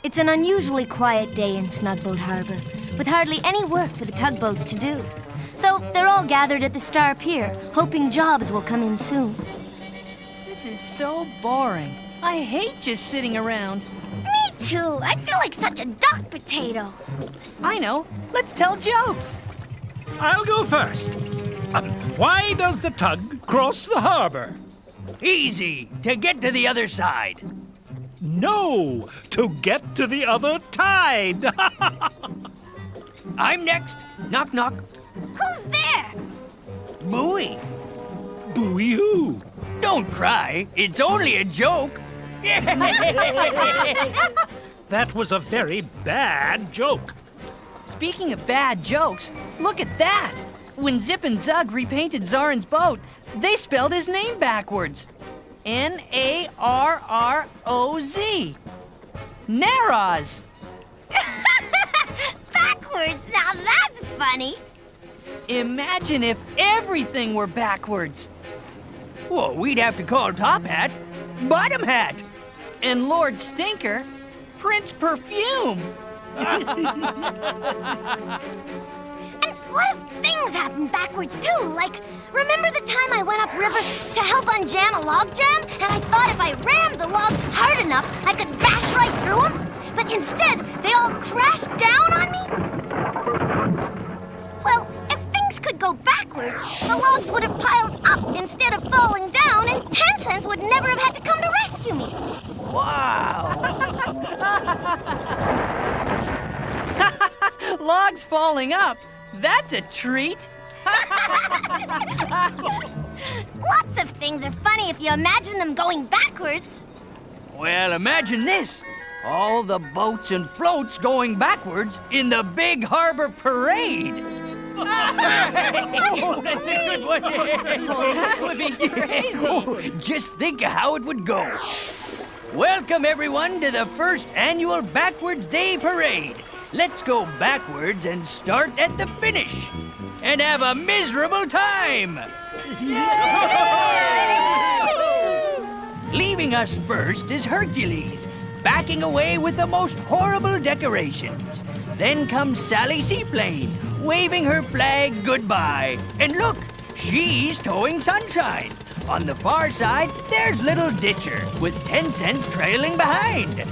It's an unusually quiet day in Snugboat Harbor, with hardly any work for the tugboats to do. So they're all gathered at the Star Pier, hoping jobs will come in soon. This is so boring. I hate just sitting around. Me too. I feel like such a duck potato. I know. Let's tell jokes. I'll go first. Why does the tug cross the harbor? Easy, to get to the other side. No, to get to the other tide. I'm next. Knock, knock. Who's there? Buoy. Buoy who? Don't cry. It's only a joke. That was a very bad joke. Speaking of bad jokes, look at that. When Zip and Zug repainted Zarin's boat, they spelled his name backwards. N-A-R-R-O-Z. Naroz. Backwards? Now that's funny. Imagine if everything were backwards. Well, we'd have to call Top Hat Bottom Hat. And Lord Stinker, Prince Perfume. And what if things happen backwards too? Like, remember the time I went upriver to help unjam a log jam? And I thought if I rammed the logs hard enough, I could bash right through them? But instead, they all crashed down on me? Well, if things could go backwards, the logs would have piled up instead of falling down, and 10 cents would never have had to come to rescue me. Wow. Logs falling up. That's a treat. Lots of things are funny if you imagine them going backwards. Well, imagine this. All the boats and floats going backwards in the big harbor parade. That's a good one. That would be crazy. Just think of how it would go. Welcome, everyone, to the first annual Backwards Day Parade. Let's go backwards and start at the finish. And have a miserable time. Leaving us first is Hercules, backing away with the most horrible decorations. Then comes Sally Seaplane, waving her flag goodbye. And look, she's towing Sunshine. On the far side, there's Little Ditcher, with 10 cents trailing behind.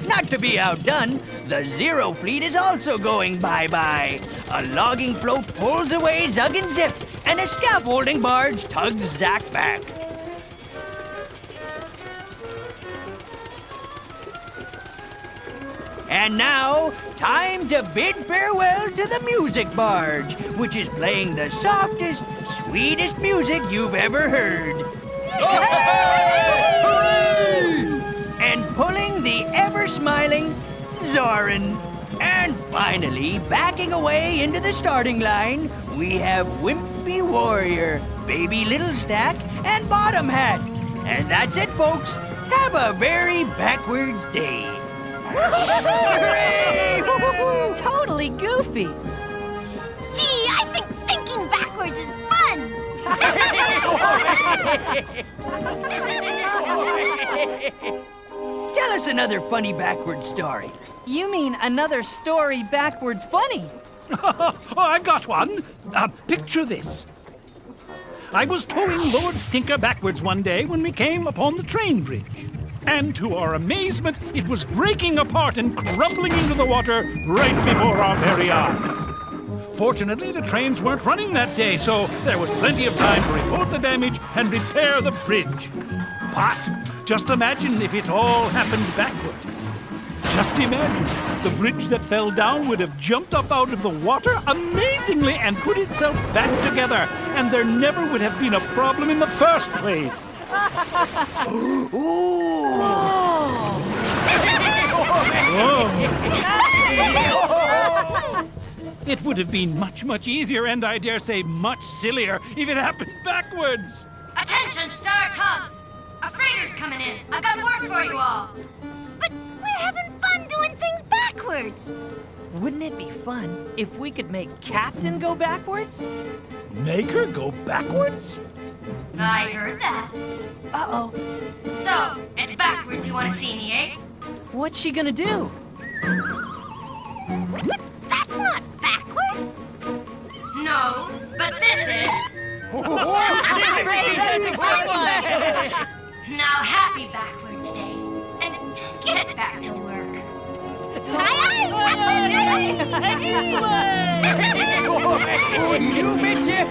Not to be outdone, the Zero Fleet is also going bye-bye. A logging float pulls away Zug and Zip, and a scaffolding barge tugs Zack back. And now, time to bid farewell to the music barge, which is playing the softest, sweetest music you've ever heard. And pulling the ever-smiling Zarin. And finally, backing away into the starting line, we have Wimpy Warrior, Baby Little Stack, and Bottom Hat. And that's it, folks. Have a very backwards day. Hooray! Totally goofy. Gee, I think thinking backwards is fun. Tell us another funny backwards story. You mean another story backwards funny? Oh, I've got one. Picture this. I was towing Lord Stinker backwards one day when we came upon the train bridge. And to our amazement, it was breaking apart and crumbling into the water right before our very eyes. Fortunately, the trains weren't running that day, so there was plenty of time to report the damage and repair the bridge. But just imagine if it all happened backwards. Just imagine, the bridge that fell down would have jumped up out of the water amazingly and put itself back together, and there never would have been a problem in the first place. It would have been much easier and I dare say much sillier if it happened backwards. Attention, Star Tugs! A freighter's coming in. I've got work for you all. But we're having fun doing things backwards. Wouldn't it be fun if we could make Captain go backwards? Make her go backwards? I heard that. Uh-oh. So, it's backwards you want to see me, eh? What's she gonna do? But that's not backwards. No, but this is. Now, happy backwards day. And get back to work. Aye, You betcha!